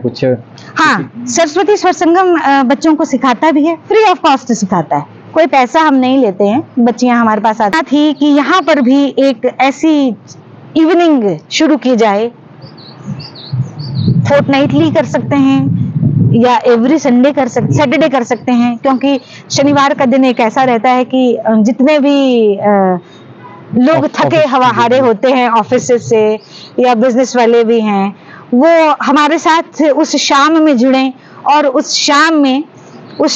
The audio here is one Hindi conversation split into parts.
कुछ? हाँ, सरस्वती स्वर संगम बच्चों को सिखाता भी है, फ्री ऑफ कॉस्ट सिखाता है, कोई पैसा हम नहीं लेते हैं, बच्चियां हमारे पास आती थी कि यहाँ पर भी एक ऐसी इवनिंग शुरू की जाए, फोर्टनाइटली कर सकते हैं या एवरी संडे सैटरडे कर सकते हैं, क्योंकि शनिवार का दिन एक ऐसा रहता है कि जितने भी लोग थके हारे होते हैं ऑफिस से या बिजनेस वाले भी हैं, वो हमारे साथ उस शाम में जुड़ें और उस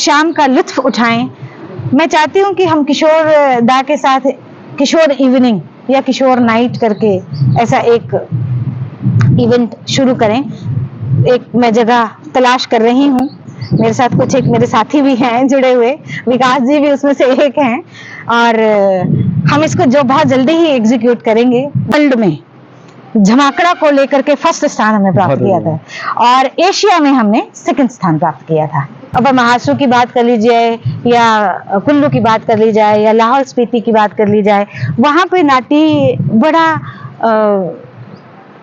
शाम का लुत्फ उठाएं। मैं चाहती हूँ कि हम किशोर दा के साथ किशोर इवनिंग या किशोर नाइट करके ऐसा एक इवेंट शुरू करें। एक मैं जगह तलाश कर रही हूँ, मेरे साथ कुछ एक मेरे साथी भी हैं जुड़े हुए, विकास जी भी उसमें से एक हैं, और हम इसको जो बहुत जल्दी ही एग्जीक्यूट करेंगे। वर्ल्ड में झमाकड़ा को लेकर के फर्स्ट स्थान हमने प्राप्त किया था और एशिया में हमने सेकंड स्थान प्राप्त किया था। अब महासू की बात कर लीजिए या कुल्लू की बात कर ली जाए या लाहौल स्पीति की बात कर ली जाए, वहां पे नाटी बड़ा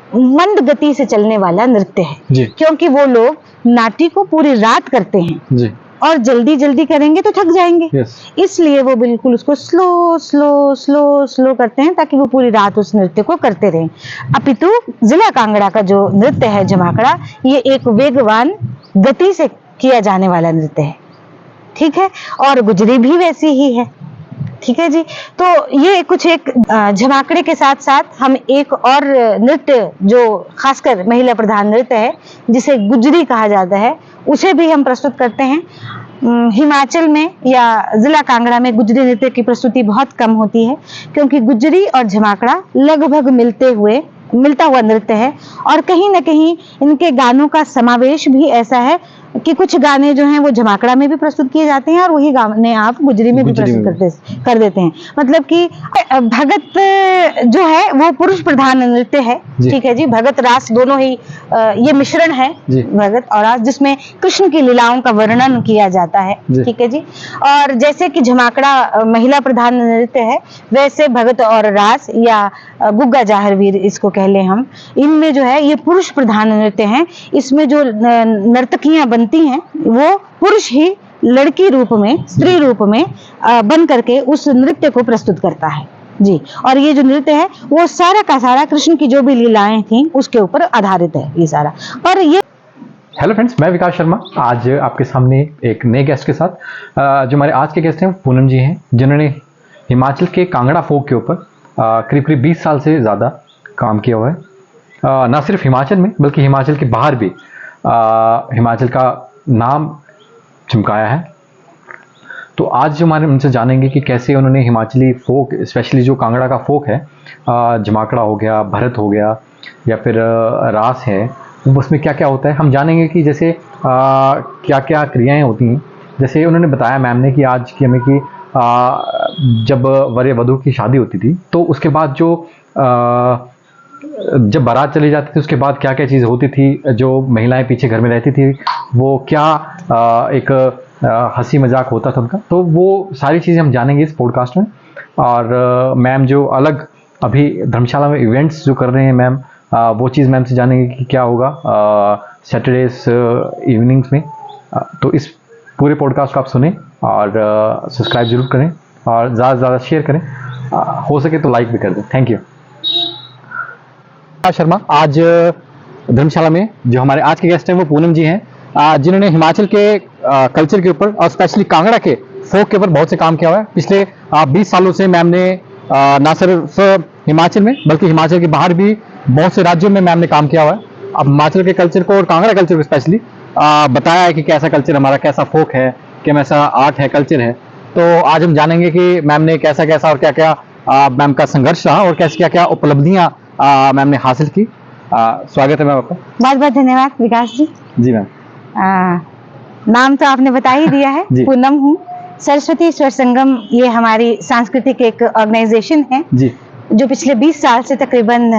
मंद गति से चलने वाला नृत्य है, क्योंकि वो लोग नाटी को पूरी रात करते हैं जी। और जल्दी जल्दी करेंगे तो थक जाएंगे, इसलिए वो बिल्कुल उसको स्लो स्लो स्लो स्लो करते हैं ताकि वो पूरी रात उस नृत्य को करते रहें। अपितु जिला कांगड़ा का जो नृत्य है झमाकड़ा, ये एक वेगवान गति से किया जाने वाला नृत्य है, ठीक है, और गुजरी भी वैसी ही है, ठीक है जी। तो ये कुछ एक झमाकड़े के साथ साथ हम एक और नृत्य जो खासकर महिला प्रधान नृत्य है जिसे गुजरी कहा जाता है, उसे भी हम प्रस्तुत करते हैं। हिमाचल में या जिला कांगड़ा में गुजरी नृत्य की प्रस्तुति बहुत कम होती है, क्योंकि गुजरी और झमाकड़ा लगभग मिलता हुआ नृत्य है, और कहीं ना कहीं इनके गानों का समावेश भी ऐसा है कि कुछ गाने जो हैं वो झमाकड़ा में भी प्रस्तुत किए जाते हैं और वही गाने आप गुजरी में भी प्रस्तुत कर देते हैं। मतलब कि भगत जो है वो पुरुष प्रधान नृत्य है, ठीक है जी। भगत रास दोनों ही ये मिश्रण है, भगत और रास, जिसमें कृष्ण की लीलाओं का वर्णन किया जाता है, ठीक है जी। और जैसे कि झमाकड़ा महिला प्रधान नृत्य है, वैसे भगत और रास या गुग्गा जाहरवीर इसको कह लें हम, इनमें जो है ये पुरुष प्रधान नृत्य है। इसमें जो नर्तकियां बनती हैं वो पुरुष ही लड़की रूप में, स्त्री रूप में बन करके उस नृत्य को प्रस्तुत करता है जी। और ये जो नृत्य है वो सारा का सारा कृष्ण की जो भी लीलाएं थी उसके ऊपर आधारित है ये सारा। और ये हेलो फ्रेंड्स, मैं विकास शर्मा आज आपके सामने एक नए गेस्ट के साथ। जो हमारे आज के गेस्ट हैं पूनम जी हैं, जिन्होंने हिमाचल के कांगड़ा फोक के ऊपर करीब करीब 20 साल से ज़्यादा काम किया हुआ है। ना सिर्फ हिमाचल में बल्कि हिमाचल के बाहर भी हिमाचल का नाम चमकाया है। तो आज जो हमारे उनसे जानेंगे कि कैसे उन्होंने हिमाचली फोक, स्पेशली जो कांगड़ा का फोक है, झमाकड़ा हो गया, भरत हो गया या फिर रास है, उसमें क्या क्या होता है हम जानेंगे। कि जैसे क्या क्या क्रियाएं होती हैं। जैसे उन्होंने बताया मैम ने कि आज की हमें कि जब वर वधू की शादी होती थी तो उसके बाद जो जब बारात चली जाती थी उसके बाद क्या क्या चीज़ होती थी, जो महिलाएं पीछे घर में रहती थी वो क्या एक हंसी मजाक होता था उनका, तो वो सारी चीज़ें हम जानेंगे इस पॉडकास्ट में। और मैम जो अलग अभी धर्मशाला में इवेंट्स जो कर रहे हैं मैम, वो चीज़ मैम से जानेंगे कि क्या होगा सैटरडेज इवनिंग्स में। तो इस पूरे पॉडकास्ट को आप सुने और सब्सक्राइब जरूर करें और ज़्यादा से ज़्यादा शेयर करें, हो सके तो लाइक भी कर दें। Thank you. शर्मा, आज धर्मशाला में जो हमारे आज के गेस्ट हैं वो पूनम जी हैं, जिन्होंने हिमाचल के कल्चर के ऊपर और स्पेशली कांगड़ा के फोक के ऊपर बहुत से काम किया हुआ है। पिछले 20 सालों से मैम ने ना सिर्फ हिमाचल में बल्कि हिमाचल के बाहर भी बहुत से राज्यों में मैम ने काम किया हुआ है। अब हिमाचल के कल्चर को और कांगड़ा कल्चर को स्पेशली बताया है कि कैसा कल्चर हमारा, कैसा फोक है, कैसा आर्ट है, कल्चर है। तो आज हम जानेंगे कि मैम ने कैसा कैसा और क्या क्या मैम का संघर्ष रहा और कैसे क्या क्या उपलब्धियां मैम ने हासिल की। स्वागत है मैम आपका। बहुत बहुत धन्यवाद विकास जी। जी मैम। नाम तो आपने बता ही दिया है, पूनम हूँ। सरस्वती स्वर संगम ये हमारी सांस्कृतिक एक ऑर्गेनाइजेशन है जी, जो पिछले 20 साल से तकरीबन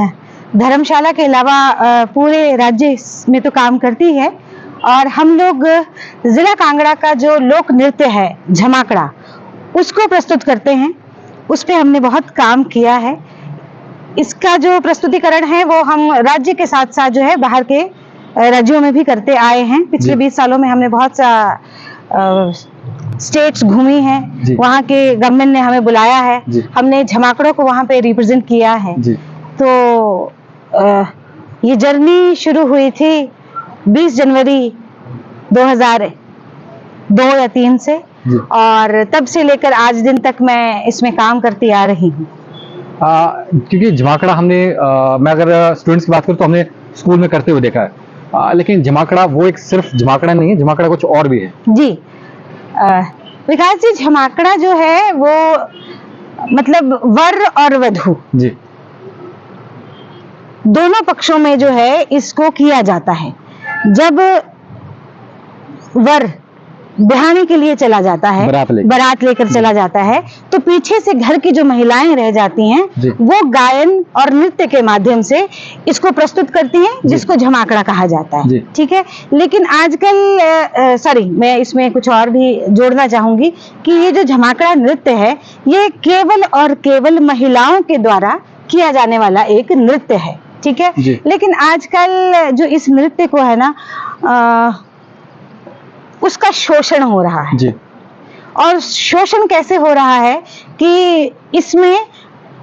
धर्मशाला के अलावा पूरे राज्य में तो काम करती है। और हम लोग जिला कांगड़ा का जो लोक नृत्य है झमाकड़ा, उसको प्रस्तुत करते हैं। उस पे हमने बहुत काम किया है। इसका जो प्रस्तुतिकरण है वो हम राज्य के साथ साथ जो है बाहर के राज्यों में भी करते आए हैं। पिछले 20 सालों में हमने बहुत सा स्टेट्स घूमी हैं, वहाँ के गवर्नमेंट ने हमें बुलाया है, हमने झमाकड़ों को वहाँ पे रिप्रेजेंट किया है। तो ये जर्नी शुरू हुई थी 20 जनवरी 2002 या 3 से, और तब से लेकर आज दिन तक मैं इसमें काम करती आ रही हूँ। क्योंकि झमाकड़ा हमने मैं अगर स्टूडेंट्स की बात करूँ तो हमने स्कूल में करते हुए देखा है, लेकिन झमाकड़ा वो एक सिर्फ झमाकड़ा नहीं है, झमाकड़ा कुछ और भी है। जी विकास जी, झमाकड़ा जो है वो मतलब वर और वधू जी दोनों पक्षों में जो है इसको किया जाता है। जब वर ब्याहने के लिए चला जाता है, बारात लेकर चला जाता है, तो पीछे से घर की जो महिलाएं रह जाती हैं वो गायन और नृत्य के माध्यम से इसको प्रस्तुत करती हैं, जिसको झमाकड़ा कहा जाता है। ठीक है, लेकिन आजकल मैं इसमें कुछ और भी जोड़ना चाहूंगी कि ये जो झमाकड़ा नृत्य है ये केवल और केवल महिलाओं के द्वारा किया जाने वाला एक नृत्य है। ठीक है, लेकिन आजकल जो इस नृत्य को है ना उसका शोषण हो रहा है जी। और शोषण कैसे हो रहा है कि इसमें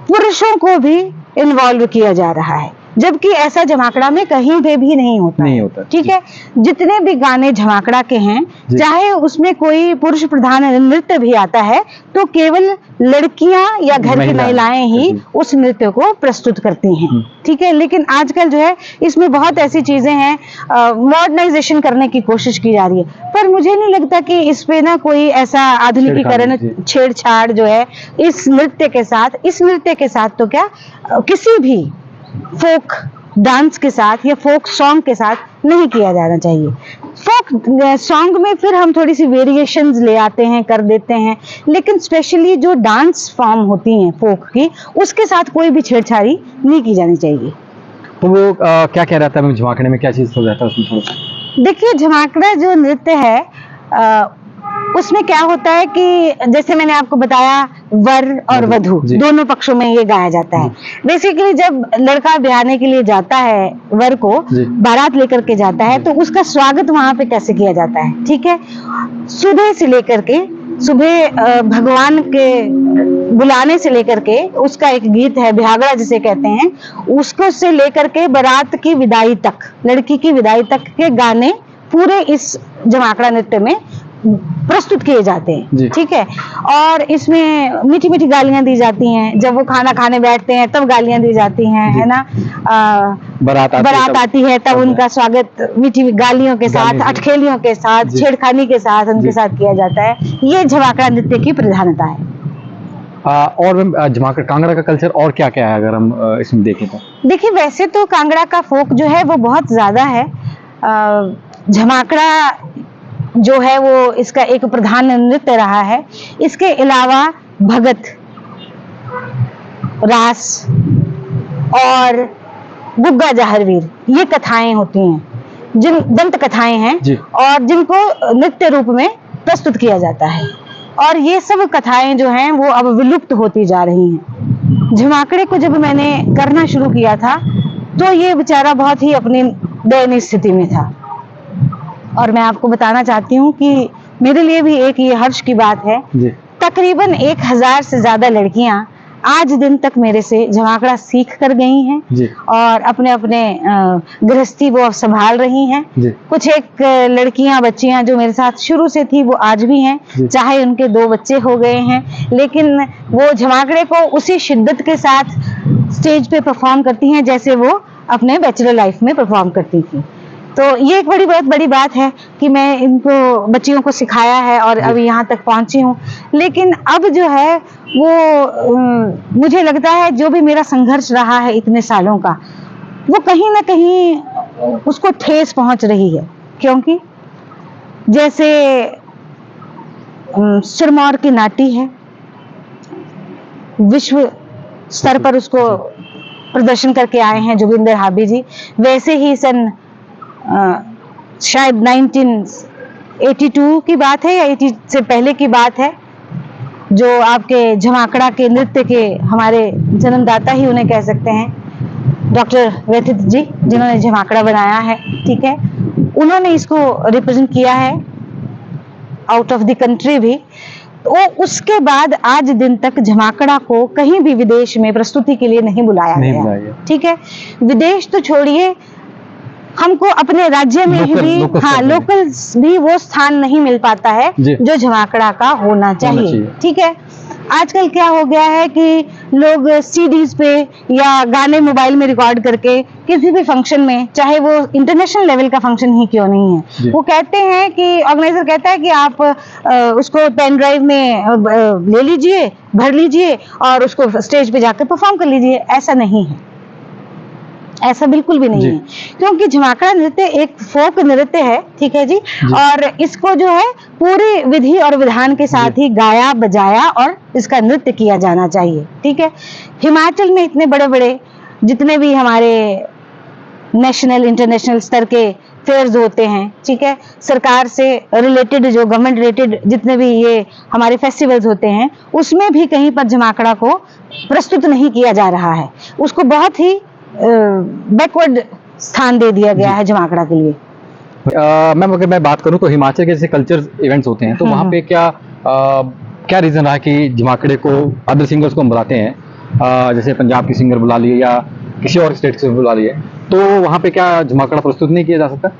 पुरुषों को भी इन्वॉल्व किया जा रहा है, जबकि ऐसा झमाकड़ा में कहीं पे भी नहीं होता। ठीक है, जितने भी गाने झमाकड़ा के हैं, चाहे उसमें कोई पुरुष प्रधान नृत्य भी आता है तो केवल लड़कियां या घर की महिलाएं ही उस नृत्य को प्रस्तुत करती हैं। ठीक है, लेकिन आजकल जो है इसमें बहुत ऐसी चीजें हैं, मॉडर्नाइजेशन करने की कोशिश की जा रही है, पर मुझे नहीं लगता कि इस पे ना कोई ऐसा आधुनिकीकरण छेड़छाड़ जो है इस नृत्य के साथ तो क्या किसी भी फोक डांस के साथ या फोक सॉन्ग के साथ नहीं किया जाना चाहिए। फोक सॉन्ग में फिर हम थोड़ी सी वेरिएशंस ले आते हैं, कर देते हैं, लेकिन स्पेशली जो डांस फॉर्म होती हैं फोक की, उसके साथ कोई भी छेड़छाड़ी नहीं की जानी चाहिए। तो वो क्या कह रहा था झमाकड़े में, क्या चीज हो जाता है उसमें थोड़ा? देखिए, झमाकड़ा जो नृत्य है उसमें क्या होता है कि जैसे मैंने आपको बताया वर और वधू दोनों पक्षों में ये गाया जाता है। बेसिकली जब लड़का ब्याहने के लिए जाता है, वर को बारात लेकर के जाता है, तो उसका स्वागत वहां पे कैसे किया जाता है। ठीक है, सुबह से लेकर के भगवान के बुलाने से लेकर के उसका एक गीत है बिहागड़ा जिसे कहते हैं, उसको से लेकर के बारात की विदाई तक, लड़की की विदाई तक के गाने पूरे इस झमाकड़ा नृत्य में प्रस्तुत किए जाते हैं। ठीक है, और इसमें मीठी मीठी गालियां दी जाती हैं, जब वो खाना खाने बैठते हैं तब गालियां दी जाती हैं, है ना। बारात आती है तब उनका स्वागत मीठी गालियों के साथ, अटखेलियों के साथ, छेड़खानी के साथ उनके साथ किया जाता है। ये झमाकड़ा नृत्य की प्रधानता है। और झमाकड़ा कांगड़ा का कल्चर और क्या क्या है अगर हम इसमें देखें तो? देखिए, वैसे तो कांगड़ा का फोक जो है वो बहुत ज्यादा है। झमाकड़ा जो है वो इसका एक प्रधान नृत्य रहा है। इसके अलावा भगत, रास और गुग्गा जाहरवीर ये कथाएं होती हैं, जिन दंत कथाएं हैं और जिनको नृत्य रूप में प्रस्तुत किया जाता है, और ये सब कथाएं जो हैं वो अब विलुप्त होती जा रही हैं। झमाकड़े को जब मैंने करना शुरू किया था तो ये बेचारा बहुत ही अपनी दयनीय स्थिति में था, और मैं आपको बताना चाहती हूँ कि मेरे लिए भी एक ये हर्ष की बात है, तकरीबन 1000 से ज्यादा लड़कियां आज दिन तक मेरे से झमाकड़ा सीख कर गई हैं और अपने अपने गृहस्थी वो संभाल रही हैं। कुछ एक लड़कियां बच्चियां जो मेरे साथ शुरू से थी वो आज भी हैं, चाहे उनके 2 बच्चे हो गए हैं, लेकिन वो झमाकड़े को उसी शिद्दत के साथ स्टेज पे परफॉर्म करती हैं जैसे वो अपने बैचलर लाइफ में परफॉर्म करती थी। तो ये एक बहुत बड़ी बात है कि मैं इनको बच्चियों को सिखाया है और अभी यहाँ तक पहुंची हूँ। लेकिन अब जो है वो मुझे लगता है जो भी मेरा संघर्ष रहा है इतने सालों का, वो कहीं ना कहीं उसको ठेस पहुंच रही है, क्योंकि जैसे सिरमौर की नाटी है, विश्व स्तर पर उसको प्रदर्शन करके आए हैं जोगिंदर हाबी जी, वैसे ही सन शायद 1982 की बात है या 80 से पहले की बात है, जो आपके झमाकड़ा के नृत्य के हमारे जन्मदाता ही उन्हें कह सकते हैं, डॉक्टर व्यथित जी जिन्होंने झमाकड़ा बनाया है, ठीक है, उन्होंने इसको रिप्रेजेंट किया है आउट ऑफ द कंट्री भी। तो उसके बाद आज दिन तक झमाकड़ा को कहीं भी विदेश में प्रस्तुति के लिए नहीं बुलाया गया, ठीक है। विदेश तो छोड़िए, हमको अपने राज्य में भी लोकल भी वो स्थान नहीं मिल पाता है जो झमाकड़ा का होना चाहिए, ठीक है। आजकल क्या हो गया है कि लोग सीडीज पे या गाने मोबाइल में रिकॉर्ड करके किसी भी फंक्शन में, चाहे वो इंटरनेशनल लेवल का फंक्शन ही क्यों नहीं है, वो कहते हैं कि ऑर्गेनाइजर कहता है कि आप उसको पेन ड्राइव में ले लीजिए, भर लीजिए और उसको स्टेज पे जाकर परफॉर्म कर लीजिए। ऐसा नहीं है, ऐसा बिल्कुल भी नहीं है, क्योंकि झमाकड़ा नृत्य एक फोक नृत्य है, ठीक है जी, और इसको जो है पूरी विधि और विधान के साथ ही गाया बजाया और इसका नृत्य किया जाना चाहिए, ठीक है। हिमाचल में इतने बड़े बड़े जितने भी हमारे नेशनल इंटरनेशनल स्तर के फेयर्स होते हैं, ठीक है, सरकार से रिलेटेड जो गवर्नमेंट रिलेटेड जितने भी ये हमारे फेस्टिवल्स होते हैं, उसमें भी कहीं पर झमाकड़ा को प्रस्तुत नहीं किया जा रहा है। उसको बहुत ही बैकवर्ड स्थान दे दिया गया है झमाकड़ा के लिए। मैम अगर मैं बात करूं तो हिमाचल के जैसे कल्चर इवेंट्स होते हैं तो वहाँ पे क्या रीजन रहा है कि झमाकड़े को अदर सिंगर्स को हम बुलाते हैं, जैसे पंजाब के सिंगर बुला लिए या किसी और स्टेट से बुला लिए, तो वहाँ पे क्या झमाकड़ा प्रस्तुत नहीं किया जा सकता?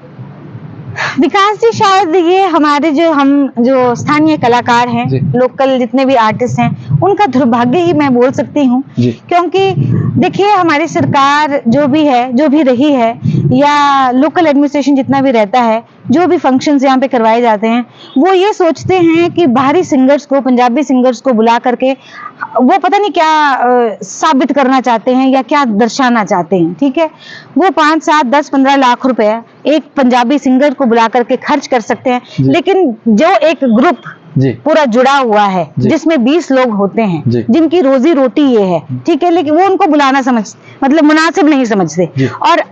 विकास जी, शायद ये हमारे जो स्थानीय कलाकार हैं, लोकल जितने भी आर्टिस्ट हैं, उनका दुर्भाग्य ही मैं बोल सकती हूँ, क्योंकि देखिए हमारी सरकार जो भी है, जो भी रही है, या लोकल एडमिनिस्ट्रेशन जितना भी रहता है, जो भी फंक्शंस यहाँ पे करवाए जाते हैं, वो ये सोचते हैं कि बाहरी सिंगर्स को, पंजाबी सिंगर्स को बुला करके वो पता नहीं क्या साबित करना चाहते हैं या क्या दर्शाना चाहते हैं, ठीक है। वो 5, 7, 10, 15 लाख रुपए एक पंजाबी सिंगर को बुला करके खर्च कर सकते हैं, लेकिन जो एक ग्रुप पूरा जुड़ा हुआ है जिसमें 20 लोग होते हैं जिनकी रोजी रोटी ये है, ठीक है, लेकिन वो उनको बुलाना मतलब मुनासिब नहीं समझते, और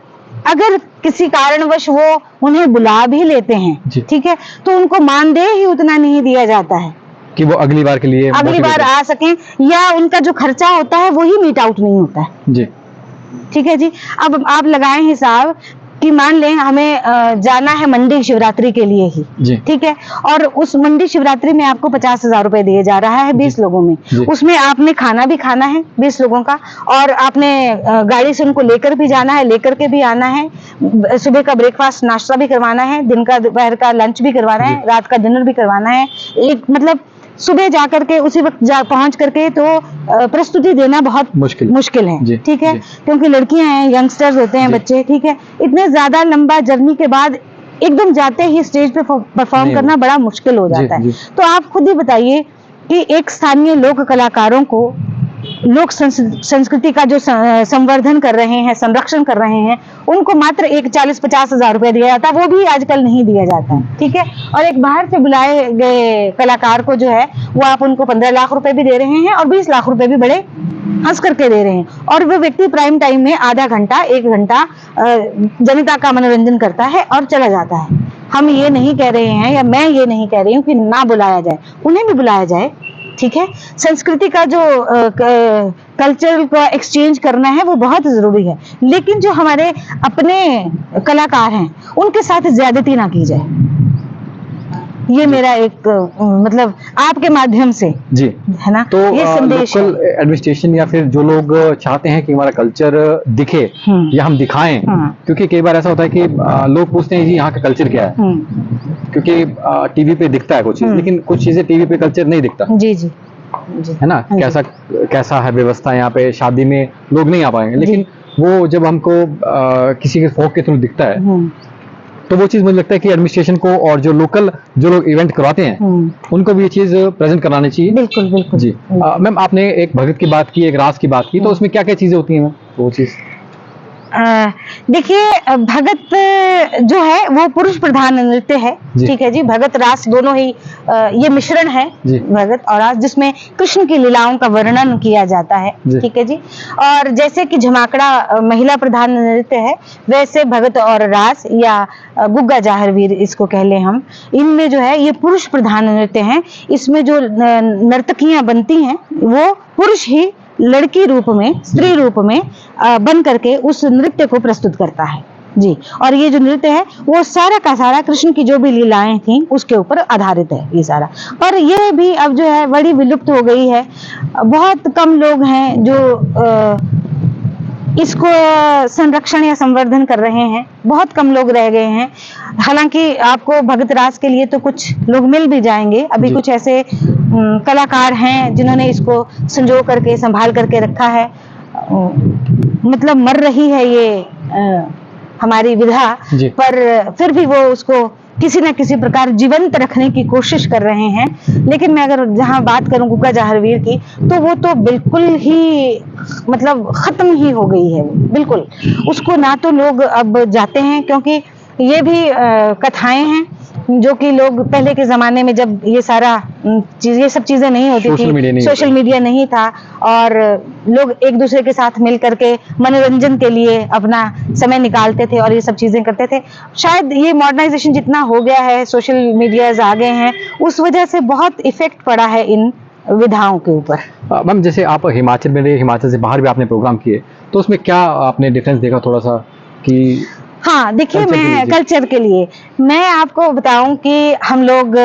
अगर किसी कारणवश वो उन्हें बुला भी लेते हैं, ठीक है, तो उनको मानदेय ही उतना नहीं दिया जाता है कि वो अगली बार आ सकें, या उनका जो खर्चा होता है वही मीट आउट नहीं होता है जी, ठीक है जी। अब आप लगाएं हिसाब कि मान लें हमें जाना है मंडी शिवरात्रि के लिए ही, ठीक है, और उस मंडी शिवरात्रि में आपको 50,000 रुपए दिए जा रहा है 20 लोगों में, उसमें आपने खाना भी खाना है 20 लोगों का, और आपने गाड़ी से उनको लेकर भी जाना है, लेकर के भी आना है, सुबह का ब्रेकफास्ट नाश्ता भी करवाना है, दिन का दोपहर का लंच भी करवाना है, रात का डिनर भी करवाना है, एक मतलब सुबह जाकर के उसी वक्त पहुंच करके तो प्रस्तुति देना बहुत मुश्किल है, ठीक है, क्योंकि लड़कियां हैं, यंगस्टर्स होते हैं बच्चे, ठीक है, इतने ज्यादा लंबा जर्नी के बाद एकदम जाते ही स्टेज पे परफॉर्म करना बड़ा मुश्किल हो जाता है। तो आप खुद ही बताइए कि एक स्थानीय लोक कलाकारों को लोक संस्कृति का जो संवर्धन कर रहे हैं, संरक्षण कर रहे हैं, उनको मात्र एक 40-50 हजार रुपए दिया जाता है, वो भी आजकल नहीं दिया जाता है, ठीक है। और एक बाहर से बुलाए गए कलाकार को जो है वो आप उनको 15 लाख रुपए भी दे रहे हैं और 20 लाख रुपए भी बड़े हंस करके दे रहे हैं, और वो व्यक्ति प्राइम टाइम में आधा घंटा 1 घंटा जनता का मनोरंजन करता है और चला जाता है। हम ये नहीं कह रहे हैं, या मैं ये नहीं कह रही हूँ कि ना बुलाया जाए, उन्हें भी बुलाया जाए, ठीक है। संस्कृति का जो कल्चर का एक्सचेंज करना है वो बहुत जरूरी है, लेकिन जो हमारे अपने कलाकार हैं उनके साथ ज्यादती ना की जाए, ये मेरा एक मतलब आपके माध्यम से जी है ना, तो ये संदेश लोकल एडमिनिस्ट्रेशन या फिर जो लोग चाहते हैं कि हमारा कल्चर दिखे या हम दिखाएं, क्योंकि कई बार ऐसा होता है कि लोग पूछते हैं जी यहाँ का कल्चर क्या है, क्योंकि टीवी पे दिखता है कुछ चीज, लेकिन कुछ चीजें टीवी पे कल्चर नहीं दिखता जी जी है ना, कैसा है व्यवस्था यहाँ पे, शादी में लोग नहीं आ पाएंगे, लेकिन वो जब हमको किसी के फोक के थ्रू दिखता है तो वो चीज मुझे लगता है कि एडमिनिस्ट्रेशन को और जो लोग इवेंट करवाते हैं उनको भी ये चीज प्रेजेंट करानी चाहिए। बिल्कुल बिल्कुल जी। मैम आपने एक भगत की बात की, एक रास की बात की, तो उसमें क्या क्या चीजें होती हैं वो चीज? देखिए भगत जो है वो पुरुष प्रधान नृत्य है, ठीक है जी। भगत रास दोनों ही ये मिश्रण है, भगत और रास, जिसमें कृष्ण की लीलाओं का वर्णन किया जाता है, ठीक है जी। और जैसे कि झमाकड़ा महिला प्रधान नृत्य है, वैसे भगत और रास या गुग्गा जाहरवीर इसको कह लें हम, इनमें जो है ये पुरुष प्रधान नृत्य है। इसमें जो नर्तकियां बनती हैं वो पुरुष ही लड़की रूप में, स्त्री रूप में बन करके उस नृत्य को प्रस्तुत करता है जी। और ये जो नृत्य है वो सारा का सारा कृष्ण की जो भी लीलाएं थी उसके ऊपर आधारित है ये सारा। पर ये भी अब जो है बड़ी विलुप्त हो गई है। बहुत कम लोग हैं जो इसको संरक्षण या संवर्धन कर रहे हैं, बहुत कम लोग रह गए हैं। हालांकि आपको भगत रास के लिए तो कुछ लोग मिल भी जाएंगे, अभी कुछ ऐसे कलाकार हैं जिन्होंने इसको संजो करके संभाल करके रखा है। मतलब मर रही है ये हमारी विधा, पर फिर भी वो उसको किसी न किसी प्रकार जीवंत रखने की कोशिश कर रहे हैं। लेकिन मैं अगर जहां बात करूं गुग्गा जाहरवीर की, तो वो तो बिल्कुल ही मतलब खत्म ही हो गई है, बिल्कुल। उसको ना तो लोग अब जाते हैं, क्योंकि ये भी कथाएं हैं जो कि लोग पहले के जमाने में जब ये सारा ये सब चीजें नहीं होती थी, सोशल मीडिया नहीं था, और लोग एक दूसरे के साथ मिल करके मनोरंजन के लिए अपना समय निकालते थे और ये सब चीजें करते थे। शायद ये मॉडर्नाइजेशन जितना हो गया है, सोशल मीडियाज आ गए हैं, उस वजह से बहुत इफेक्ट पड़ा है इन विधाओं के ऊपर। मैम जैसे आप हिमाचल में रहे, हिमाचल से बाहर भी आपने प्रोग्राम किए, तो उसमें क्या आपने डिफरेंस देखा थोड़ा सा कि? हाँ देखिए, मैं कल्चर के लिए मैं आपको बताऊं कि हम लोग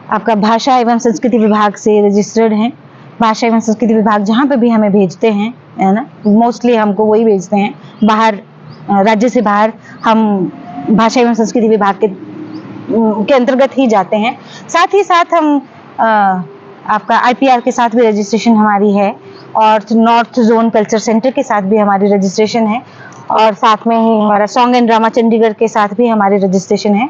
आपका भाषा एवं संस्कृति विभाग से रजिस्टर्ड हैं। भाषा एवं संस्कृति विभाग जहाँ पे भी हमें भेजते हैं, है ना, मोस्टली हमको वही भेजते हैं। बाहर राज्य से बाहर हम भाषा एवं संस्कृति विभाग के अंतर्गत ही जाते हैं। साथ ही साथ हम आपका IPR के साथ भी रजिस्ट्रेशन हमारी है, और नॉर्थ जोन कल्चर सेंटर के साथ भी हमारी रजिस्ट्रेशन है, और साथ में ही हमारा सॉन्ग एंड ड्रामा चंडीगढ़ के साथ भी हमारी रजिस्ट्रेशन है।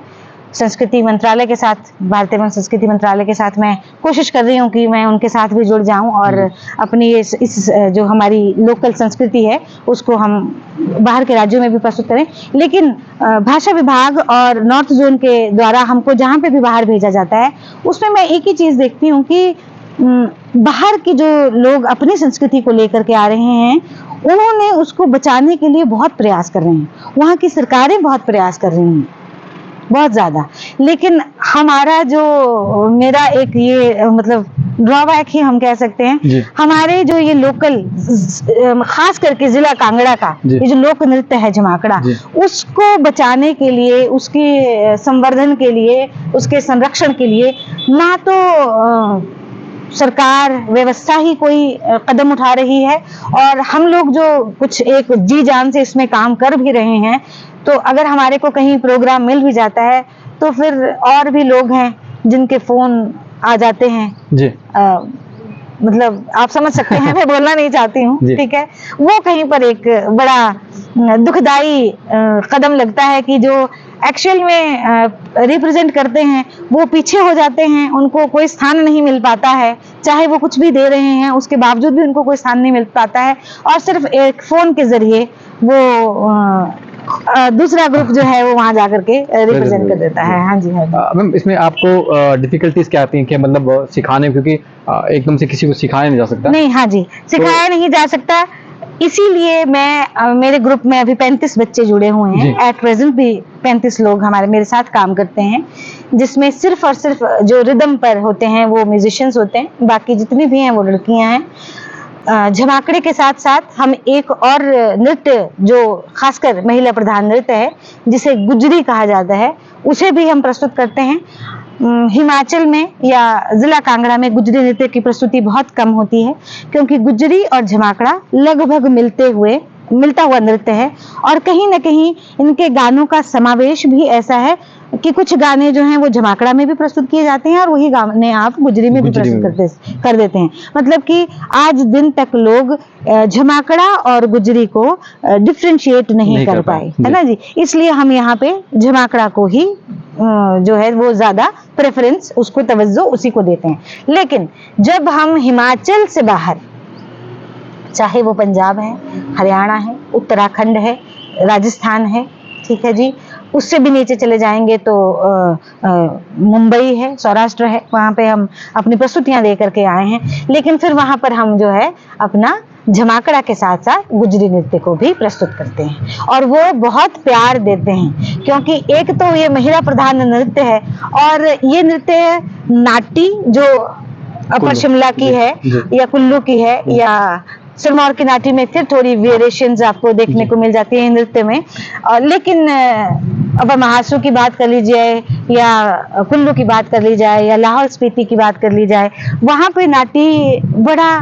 संस्कृति मंत्रालय के साथ, भारतीय एवं संस्कृति मंत्रालय के साथ मैं कोशिश कर रही हूँ कि मैं उनके साथ भी जुड़ जाऊं और अपनी इस जो हमारी लोकल संस्कृति है उसको हम बाहर के राज्यों में भी प्रस्तुत करें। लेकिन भाषा विभाग और नॉर्थ जोन के द्वारा हमको जहाँ पे भी बाहर भेजा जाता है, उसमें मैं एक ही चीज़ देखती हूँ कि बाहर के जो लोग अपनी संस्कृति को लेकर के आ रहे हैं, उन्होंने उसको बचाने के लिए बहुत प्रयास कर रहे हैं। वहाँ की सरकारें बहुत प्रयास कर रही हैं, बहुत ज्यादा। लेकिन हमारा जो मेरा एक ये मतलब ड्रॉबैक ही हम कह सकते हैं, हमारे जो ये लोकल खास करके जिला कांगड़ा का ये जो लोक नृत्य है जमाकड़ा, उसको बचाने के लिए, उसके संवर्धन के लिए, उसके संरक्षण के लिए ना तो सरकार व्यवस्था ही कोई कदम उठा रही है, और हम लोग जो कुछ एक जी जान से इसमें काम कर भी रहे हैं, तो अगर हमारे को कहीं प्रोग्राम मिल भी जाता है तो फिर और भी लोग हैं जिनके फोन आ जाते हैं जी। मतलब आप समझ सकते हैं, मैं बोलना नहीं चाहती हूँ, ठीक है। वो कहीं पर एक बड़ा दुखदाई कदम लगता है कि जो एक्चुअल में रिप्रेजेंट करते हैं वो पीछे हो जाते हैं, उनको कोई स्थान नहीं मिल पाता है। चाहे वो कुछ भी दे रहे हैं उसके बावजूद भी उनको कोई स्थान नहीं मिल पाता है, और सिर्फ एक फोन के जरिए वो दूसरा ग्रुप जो है वो वहां जाकर के रिप्रेजेंट कर देता है। हाँ जी, हाँ जी। मैम इसमें आपको डिफिकल्टीज क्या आती हैं कि मतलब सिखाने, क्योंकि एकदम से किसी को सिखाया नहीं जा सकता? नहीं, हाँ जी, सिखाया नहीं जा सकता। इसीलिए मैं मेरे ग्रुप में अभी 35 बच्चे जुड़े हुए हैं। एट प्रेजेंट भी 35 लोग मेरे साथ काम करते हैं, जिसमें सिर्फ और सिर्फ जो रिदम पर होते हैं वो म्यूजिशियंस होते हैं, बाकी जितनी भी हैं वो लड़कियां हैं। झमाकड़े के साथ साथ हम एक और नृत्य जो खासकर महिला प्रधान नृत्य है, जिसे गुजरी कहा जाता है, उसे भी हम प्रस्तुत करते हैं। हिमाचल में या जिला कांगड़ा में गुजरी नृत्य की प्रस्तुति बहुत कम होती है, क्योंकि गुजरी और झमाकड़ा लगभग मिलता हुआ नृत्य है, और कहीं ना कहीं इनके गानों का समावेश भी ऐसा है कि कुछ गाने जो हैं वो झमाकड़ा में भी प्रस्तुत किए जाते हैं और वही गाने आप गुजरी में भी प्रस्तुत कर देते हैं। मतलब कि आज दिन तक लोग झमाकड़ा और गुजरी को डिफरेंशिएट नहीं कर पाए, है ना जी। इसलिए हम यहाँ पे झमाकड़ा को ही जो है वो ज्यादा प्रेफरेंस, उसको तवज्जो उसी को देते हैं। लेकिन जब हम हिमाचल से बाहर, चाहे वो पंजाब है, हरियाणा है, उत्तराखंड है, राजस्थान है, ठीक है जी, उससे भी नीचे चले जाएंगे तो मुंबई है, सौराष्ट्र है, वहाँ पे हम अपनी प्रस्तुतियां दे करके आए हैं। लेकिन फिर वहाँ पर हम जो है अपना झमाकड़ा के साथ साथ गुजरी नृत्य को भी प्रस्तुत करते हैं, और वो बहुत प्यार देते हैं, क्योंकि एक तो ये महिला प्रधान नृत्य है, और ये नृत्य नाटी जो अपर शिमला की है या कुल्लू की है या सिरमौर की नाटी में फिर थोड़ी वेरिएशंस आपको देखने को मिल जाती है नृत्य में। लेकिन अब महासू की बात कर लीजिए या कुल्लू की बात कर ली जाए या लाहौल स्पीति की बात कर ली जाए, वहां पे नाटी बड़ा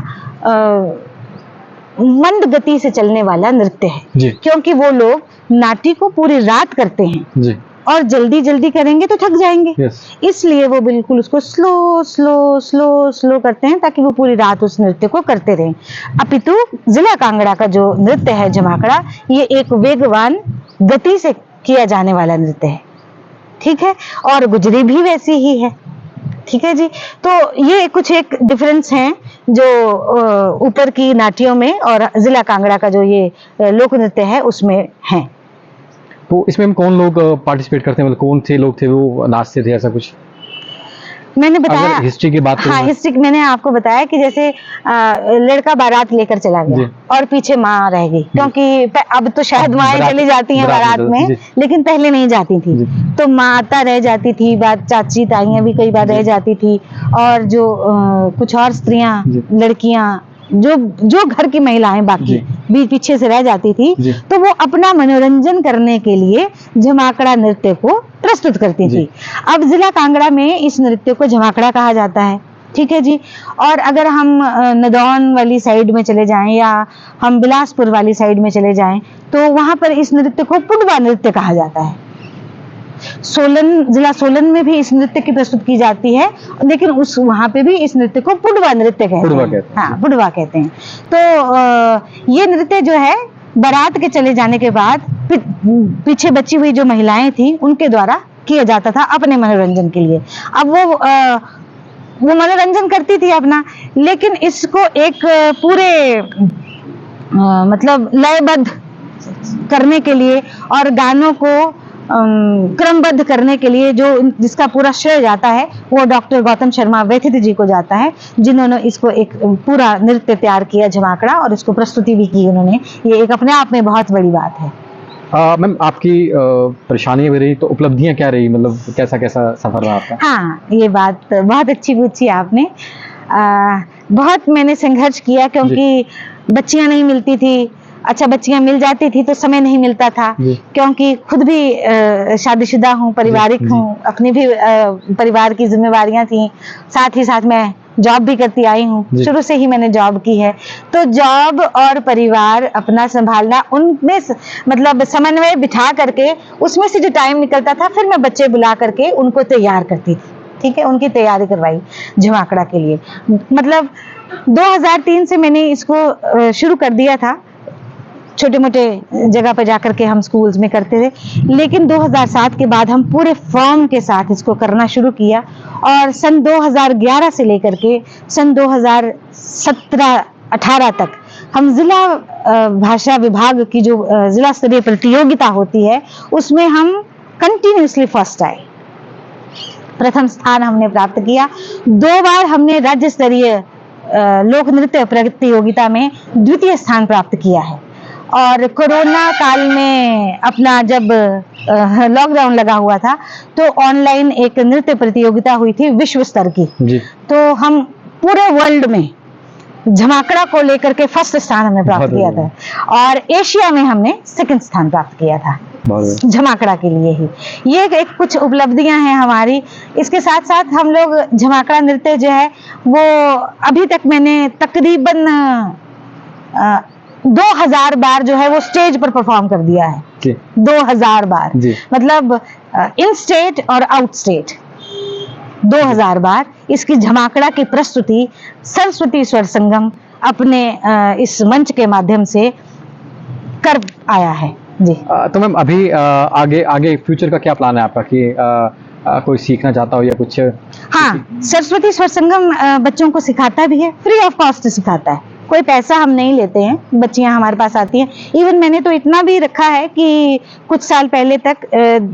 मंद गति से चलने वाला नृत्य है, क्योंकि वो लोग नाटी को पूरी रात करते हैं जी। और जल्दी जल्दी करेंगे तो थक जाएंगे, इसलिए वो बिल्कुल उसको स्लो स्लो स्लो स्लो करते हैं ताकि वो पूरी रात उस नृत्य को करते रहें। अपितु जिला कांगड़ा का जो नृत्य है झमाकड़ा, ये एक वेगवान गति से किया जाने वाला नृत्य है, ठीक है, और गुजरी भी वैसी ही है, ठीक है जी। तो ये कुछ एक डिफरेंस हैं जो ऊपर की नाटियों में और जिला कांगड़ा का जो ये लोक नृत्य है उसमें है। तो इसमें हम कौन लोग पार्टिसिपेट करते हैं, मतलब कौन से लोग थे वो नाचते थे, ऐसा कुछ मैंने बताया? हिस्ट्री की बात हाँ, हिस्ट्री मैंने आपको बताया कि जैसे लड़का बारात लेकर चला गया और पीछे माँ रह गई, क्योंकि अब तो शायद माएँ चली जाती हैं बारात में, लेकिन पहले नहीं जाती थी, तो माता रह जाती थी, बात चाची ताइयां भी कई बार रह जाती थी, और जो कुछ और स्त्रियां लड़कियां जो घर की महिलाएं बाकी भी पीछे से रह जाती थी, तो वो अपना मनोरंजन करने के लिए झमाकड़ा नृत्य को प्रस्तुत करती थी। अब जिला कांगड़ा में इस नृत्य को झमाकड़ा कहा जाता है, ठीक है जी। और अगर हम नदौन वाली साइड में चले जाएं या हम बिलासपुर वाली साइड में चले जाएं, तो वहां पर इस नृत्य को पुडवा नृत्य कहा जाता है। जिला सोलन में भी इस नृत्य की प्रस्तुत की जाती है, लेकिन वहां पे भी इस नृत्य को पुडवा नृत्य कहते हैं। हाँ, पुडवा कहते हैं। तो ये नृत्य जो है बारात के चले जाने के बाद पीछे बची हुई जो महिलाएं थी उनके द्वारा किया जाता था अपने मनोरंजन के लिए। अब वो मनोरंजन करती थी अपना, लेकिन इसको एक पूरे मतलब लयबद्ध करने के लिए और गानों को क्रमबद्ध करने के लिए जिसका पूरा श्रेय जाता है वो डॉक्टर गौतम शर्मा वैथित जी को जाता है, जिन्होंने इसको एक पूरा नृत्य तैयार किया झमाकड़ा, और इसको प्रस्तुति भी की उन्होंने। ये एक अपने आप में बहुत बड़ी बात है। मैम, आपकी परेशानियां भी रही तो उपलब्धियां क्या रही, मतलब कैसा कैसा सफर रहा आपका? हाँ, ये बात बहुत अच्छी पूछी आपने। बहुत मैंने संघर्ष किया, क्योंकि बच्चियां नहीं मिलती थी। अच्छा, बच्चियां मिल जाती थी तो समय नहीं मिलता था, क्योंकि खुद भी शादीशुदा हूँ, पारिवारिक हूँ, अपनी भी परिवार की जिम्मेवारियां थी, साथ ही साथ मैं जॉब भी करती आई हूँ, शुरू से ही मैंने जॉब की है। तो जॉब और परिवार अपना संभालना, उनमें मतलब समन्वय बिठा करके उसमें से जो टाइम निकलता था, फिर मैं बच्चे बुला करके उनको तैयार करती थी, ठीक है, उनकी तैयारी करवाई झमाकड़ा के लिए। मतलब 2003 से मैंने इसको शुरू कर दिया था, छोटे मोटे जगह पर जाकर के हम स्कूल्स में करते थे, लेकिन 2007 के बाद हम पूरे फॉर्म के साथ इसको करना शुरू किया, और सन 2011 से लेकर के सन 2017-18 तक हम जिला भाषा विभाग की जो जिला स्तरीय प्रतियोगिता होती है उसमें हम कंटिन्यूसली फर्स्ट आए। प्रथम स्थान हमने प्राप्त किया। 2 बार हमने राज्य स्तरीय लोक नृत्य प्रतियोगिता में द्वितीय स्थान प्राप्त किया है। और कोरोना काल में अपना जब लॉकडाउन लगा हुआ था तो ऑनलाइन एक नृत्य प्रतियोगिता हुई थी विश्व स्तर की जी। तो हम पूरे वर्ल्ड में झमाकड़ा को लेकर के फर्स्ट स्थान हमने प्राप्त किया था, और एशिया में हमने सेकंड स्थान प्राप्त किया था झमाकड़ा के लिए ही। ये एक कुछ उपलब्धियां हैं हमारी। इसके साथ साथ हम लोग झमाकड़ा नृत्य जो है वो अभी तक मैंने तकरीबन 2000 बार जो है वो स्टेज पर परफॉर्म कर दिया है। 2000 बार मतलब इन स्टेट और आउट स्टेट 2000 बार इसकी झमाकड़ा की प्रस्तुति सरस्वती स्वर संगम अपने इस मंच के माध्यम से कर आया है जी। तो मैम अभी आगे फ्यूचर का क्या प्लान है आपका कि कोई सीखना चाहता हो या कुछ? हाँ, सरस्वती स्वर संगम बच्चों को सिखाता भी है, फ्री ऑफ कॉस्ट सिखाता है, कोई पैसा हम नहीं लेते हैं। बच्चियां हमारे पास आती हैं। इवन मैंने तो इतना भी रखा है कि कुछ साल पहले तक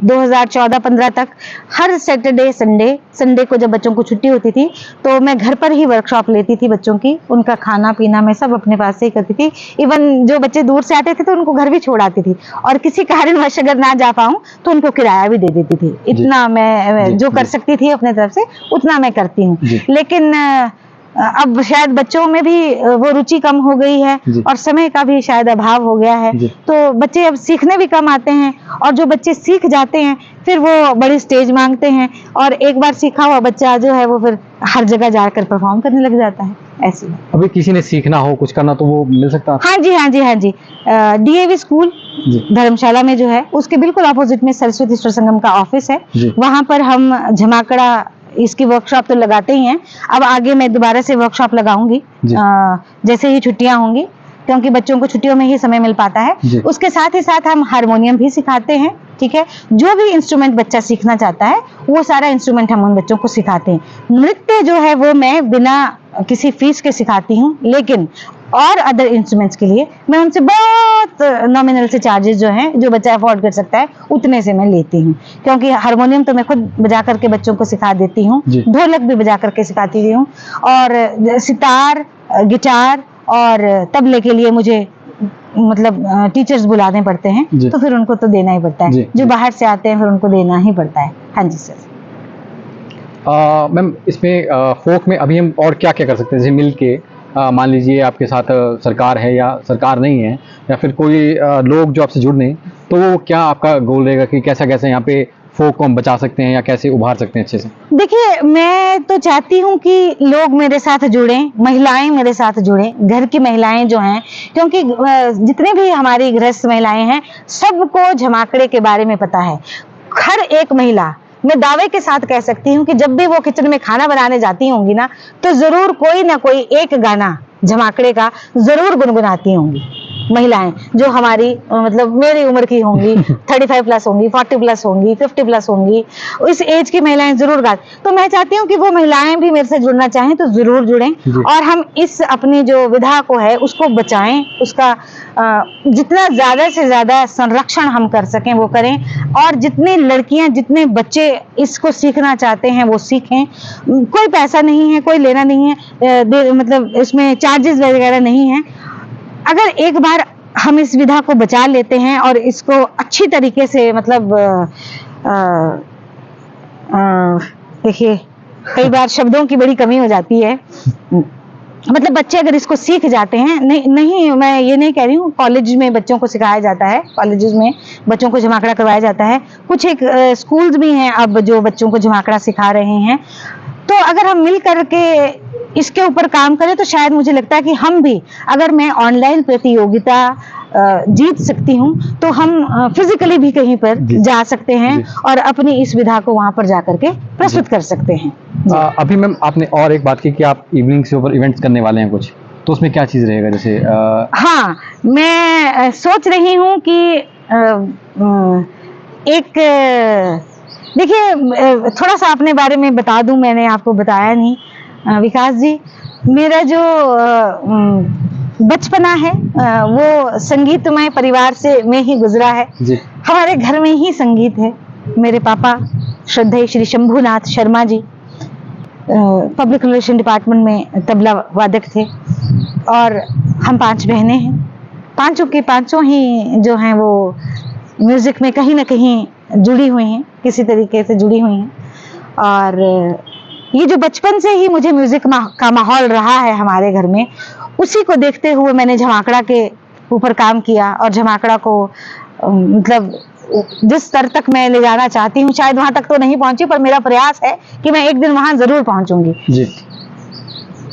2014-15 तक हर सैटरडे संडे को जब बच्चों को छुट्टी होती थी तो मैं घर पर ही वर्कशॉप लेती थी बच्चों की। उनका खाना पीना मैं सब अपने पास से ही करती थी। इवन जो बच्चे दूर से आते थे तो उनको घर भी छोड़ आती थी, और किसी कारणवश अगर ना जा पाऊँ तो उनको किराया भी दे देती थी। इतना मैं जो कर सकती थी अपने तरफ से उतना मैं करती हूँ। लेकिन अब शायद बच्चों में भी वो रुचि कम हो गई है और समय का भी शायद अभाव हो गया है, तो बच्चे अब सीखने भी कम आते हैं, और जो बच्चे सीख जाते हैं फिर वो बड़ी स्टेज मांगते हैं, और एक बार सीखा हुआ बच्चा जो है वो फिर हर जगह जाकर परफॉर्म करने लग जाता है। ऐसी अभी किसी ने सीखना हो कुछ करना तो वो मिल सकता है? हाँ जी, हाँ जी, हाँ जी। DAV स्कूल धर्मशाला में जो है उसके बिल्कुल अपोजिट में सरस्वती ईश्वर संगम का ऑफिस है, वहां पर हम झमाकड़ा इसकी वर्कशॉप तो लगाते ही हैं। अब आगे मैं दोबारा से वर्कशॉप लगाऊंगी जैसे ही छुट्टियां होंगी, क्योंकि बच्चों को छुट्टियों में ही समय मिल पाता है। उसके साथ ही साथ हम हारमोनियम भी सिखाते हैं, ठीक है। जो भी इंस्ट्रूमेंट बच्चा सीखना चाहता है वो सारा इंस्ट्रूमेंट हम उन बच्चों को सिखाते हैं। नृत्य जो है वो मैं बिना किसी फीस के सिखाती हूँ, लेकिन और अदर इंस्ट्रूमेंट्स के लिए मैं उनसे बहुत नॉमिनल से चार्जेस जो हैं, जो बच्चा अफोर्ड कर सकता है उतने से मैं लेती हूँ, क्योंकि हारमोनियम तो मैं खुद बजा करके बच्चों को सिखा देती हूँ, ढोलक भी बजा करके सिखाती हूँ, और सितार, गिटार और तबले के लिए मुझे मतलब टीचर्स बुलाने पड़ते हैं, तो फिर उनको तो देना ही पड़ता है। जो बाहर से आते हैं फिर उनको देना ही पड़ता है। हाँ जी सर। मैम इसमें फोक में अभी हम और क्या क्या कर सकते हैं? जैसे मिल के मान लीजिए आपके साथ सरकार है या सरकार नहीं है, या फिर कोई लोग जो आपसे जुड़ने, तो वो क्या आपका गोल रहेगा कि कैसा कैसे यहाँ पे फोक को हम बचा सकते हैं या कैसे उभार सकते हैं अच्छे से? देखिए, मैं तो चाहती हूँ कि लोग मेरे साथ जुड़ें, महिलाएं मेरे साथ जुड़ें, घर की महिलाएं जो हैं, क्योंकि जितने भी हमारी गृहस्थ महिलाएं हैं सबको झमाकड़े के बारे में पता है। हर एक महिला, मैं दावे के साथ कह सकती हूँ कि जब भी वो किचन में खाना बनाने जाती होंगी ना, तो जरूर कोई ना कोई एक गाना झमाकड़े का जरूर गुनगुनाती होंगी महिलाएं, जो हमारी मतलब मेरी उम्र की होंगी, 35 प्लस होंगी, 40 प्लस होंगी, 50 प्लस होंगी, इस एज की महिलाएं जरूर गाती। तो मैं चाहती हूँ कि वो महिलाएं भी मेरे से जुड़ना चाहें तो जरूर जुड़ें, और हम इस अपनी जो विधा को है उसको बचाएं, उसका जितना ज्यादा से ज्यादा संरक्षण हम कर सकें वो करें, और जितनी लड़कियां, जितने बच्चे इसको सीखना चाहते हैं वो सीखें। कोई पैसा नहीं है, कोई लेना नहीं है, मतलब इसमें चार्जेस वगैरह नहीं है। अगर एक बार हम इस विधा को बचा लेते हैं और इसको अच्छी तरीके से मतलब देखिए, कई बार शब्दों की बड़ी कमी हो जाती है, मतलब बच्चे अगर इसको सीख जाते हैं, नहीं मैं ये नहीं कह रही हूँ, कॉलेज में बच्चों को सिखाया जाता है, कॉलेजेस में बच्चों को झमाकड़ा करवाया जाता है, कुछ एक स्कूल्स भी हैं अब जो बच्चों को झमाकड़ा सिखा रहे हैं। तो अगर हम मिल करके इसके ऊपर काम करें तो शायद मुझे लगता है कि हम भी, अगर मैं ऑनलाइन प्रतियोगिता जीत सकती हूँ तो हम फिजिकली भी कहीं पर जा सकते हैं और अपनी इस विधा को वहां पर जाकर के प्रस्तुत कर सकते हैं। अभी मैम आपने और एक बात की कि आप इवनिंग के ऊपर इवेंट्स करने वाले हैं कुछ, तो उसमें क्या चीज रहेगा? जैसे हाँ, मैं सोच रही हूँ कि एक देखिए, थोड़ा सा अपने बारे में बता दूं, मैंने आपको बताया नहीं विकास जी, मेरा जो बचपना है वो संगीतमय परिवार से में ही गुजरा है जी। हमारे घर में ही संगीत है। मेरे पापा श्रद्धेय Shri Shambhunath Sharma ji public relation department में तबला वादक थे, और हम 5 बहनें हैं, पांचों की पांचों ही जो हैं वो म्यूजिक में कहीं ना कहीं जुड़ी हुई हैं, किसी तरीके से जुड़ी हुई हैं। और ये जो बचपन से ही मुझे म्यूजिक का माहौल रहा है हमारे घर में, उसी को देखते हुए मैंने झमाकड़ा के ऊपर काम किया, और झमाकड़ा को मतलब जिस स्तर तक मैं ले जाना चाहती हूँ, शायद वहां तक तो नहीं पहुंची, पर मेरा प्रयास है कि मैं एक दिन वहां जरूर पहुंचूंगी जी।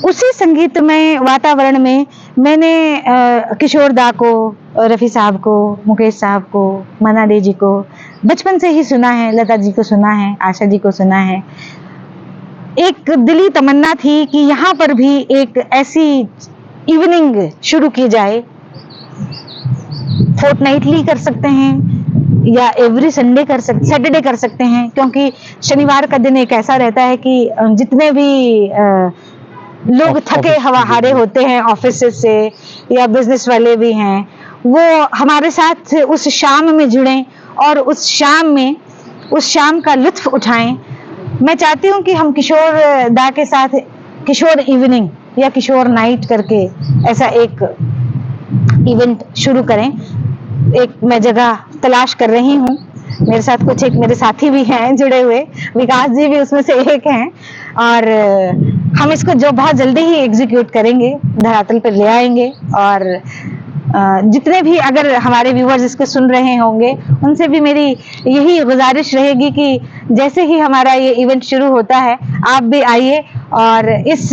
उसी संगीतमय वातावरण में मैंने किशोर दा को, रफी साहब को, मुकेश साहब को, मन्ना डे जी को बचपन से ही सुना है, लता जी को सुना है, आशा जी को सुना है। एक दिली तमन्ना थी कि यहाँ पर भी एक ऐसी इवनिंग शुरू की जाए, फोर्टनाइटली कर सकते हैं या एवरी संडे कर सकते, सैटरडे कर सकते हैं, क्योंकि शनिवार का दिन एक ऐसा रहता है कि जितने भी लोग थके हारे होते हैं ऑफिस से या बिजनेस वाले भी हैं, वो हमारे साथ उस शाम में जुड़ें और उस शाम का लुत्फ उठाएं। मैं चाहती हूँ कि हम किशोर दा के साथ किशोर इवनिंग या किशोर नाइट करके ऐसा एक इवेंट शुरू करें। एक मैं जगह तलाश कर रही हूँ, मेरे साथ कुछ एक मेरे साथी भी हैं जुड़े हुए, विकास जी भी उसमें से एक हैं, और हम इसको जो बहुत जल्दी ही एग्जीक्यूट करेंगे, धरातल पर ले आएंगे। और जितने भी अगर हमारे व्यूअर्स इसको सुन रहे होंगे उनसे भी मेरी यही गुजारिश रहेगी कि जैसे ही हमारा ये इवेंट शुरू होता है आप भी आइए और इस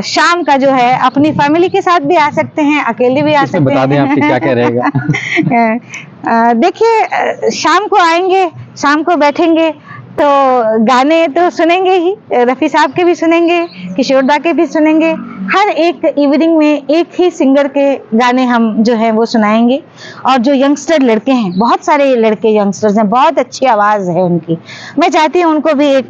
शाम का जो है अपनी फैमिली के साथ भी आ सकते हैं, अकेले भी आ सकते हैं। बता दें आपके क्या क्या रहेगा। देखिए शाम को आएंगे, शाम को बैठेंगे तो गाने तो सुनेंगे ही, रफ़ी साहब के भी सुनेंगे, किशोर दा के भी सुनेंगे। हर एक इवनिंग में एक ही सिंगर के गाने हम जो है वो सुनाएंगे। और जो यंगस्टर लड़के हैं, बहुत सारे लड़के यंगस्टर्स हैं, बहुत अच्छी आवाज़ है उनकी, मैं चाहती हूँ उनको भी एक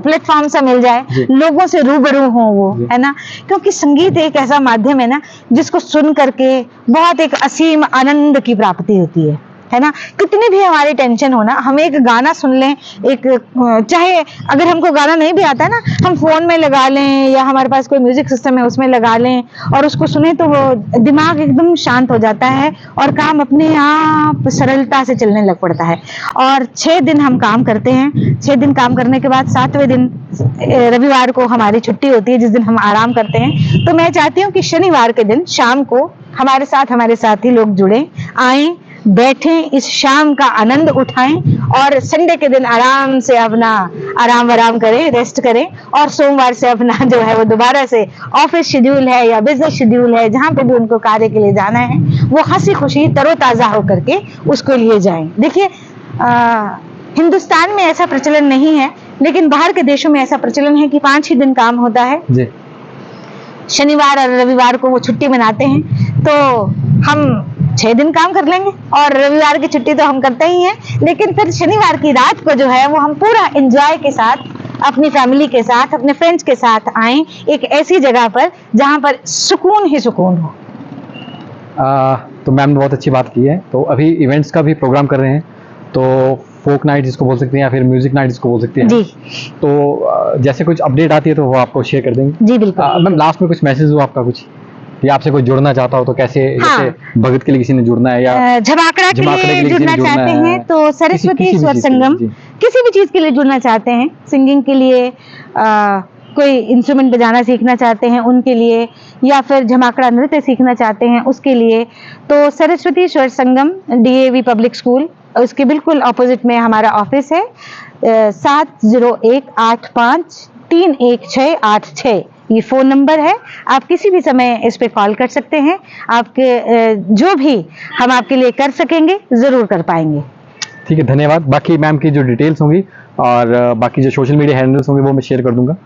प्लेटफॉर्म सा मिल जाए, लोगों से रूबरू हों वो, है ना। क्योंकि संगीत एक ऐसा माध्यम है ना जिसको सुन करके बहुत एक असीम आनंद की प्राप्ति होती है ना। कितनी भी हमारी टेंशन हो ना, हम एक गाना सुन लें, एक चाहे अगर हमको गाना नहीं भी आता है ना, हम फोन में लगा लें या हमारे पास कोई म्यूजिक सिस्टम है उसमें लगा लें और उसको सुने तो वो दिमाग एकदम शांत हो जाता है और काम अपने आप सरलता से चलने लग पड़ता है। और 6 दिन हम काम करते हैं। 6 दिन काम करने के बाद 7वें दिन रविवार को हमारी छुट्टी होती है, जिस दिन हम आराम करते हैं। तो मैं चाहती हूँ कि शनिवार के दिन शाम को हमारे साथ ही लोग जुड़े, आए, बैठें, इस शाम का आनंद उठाएं और संडे के दिन आराम से अपना आराम करें, रेस्ट करें। और सोमवार से अपना जो है वो दोबारा से ऑफिस शेड्यूल है या बिजनेस शेड्यूल है, जहां पे भी उनको कार्य के लिए जाना है, वो हंसी खुशी तरोताजा होकर के उसको लिए जाएं। देखिए हिंदुस्तान में ऐसा प्रचलन नहीं है, लेकिन बाहर के देशों में ऐसा प्रचलन है कि 5 ही दिन काम होता है जी। शनिवार और रविवार को वो छुट्टी मनाते हैं, तो हम 6 दिन काम कर लेंगे और रविवार की छुट्टी तो हम करते ही हैं, लेकिन फिर शनिवार की रात को जो है वो हम पूरा एंजॉय के साथ अपनी फैमिली के साथ, अपने फ्रेंड्स के साथ आएं, एक ऐसी जगह पर जहां पर सुकून ही सुकून हो। तो मैम ने बहुत अच्छी बात की है। तो अभी इवेंट्स का भी प्रोग्राम कर रहे हैं, तो फोक नाइट जिसको बोल सकते हैं या फिर म्यूजिक नाइट जिसको बोल सकते हैं जी। तो जैसे कुछ अपडेट आती है तो वो आपको शेयर कर देंगे जी। बिल्कुल मैम, लास्ट में कुछ मैसेज हो आपका कुछ, या आपसे कोई जुड़ना चाहता हो तो कैसे? हाँ। जैसे भगत के लिए किसी ने जुड़ना है या झमाकड़ा के लिए जुड़ना चाहते हैं तो सरस्वती स्वर संगम, किसी भी चीज के लिए जुड़ना चाहते हैं, सिंगिंग के लिए, कोई इंस्ट्रूमेंट बजाना सीखना चाहते हैं उनके लिए, या फिर झमाकड़ा नृत्य सीखना चाहते हैं उसके लिए, तो सरस्वती स्वर संगम DAV पब्लिक स्कूल, उसके बिल्कुल ऑपोजिट में हमारा ऑफिस है। 7018531686 ये फोन नंबर है। आप किसी भी समय इस पे कॉल कर सकते हैं। आपके जो भी हम आपके लिए कर सकेंगे जरूर कर पाएंगे। ठीक है, धन्यवाद। बाकी मैम की जो डिटेल्स होंगी और बाकी जो सोशल मीडिया हैंडल्स होंगे वो मैं शेयर कर दूंगा।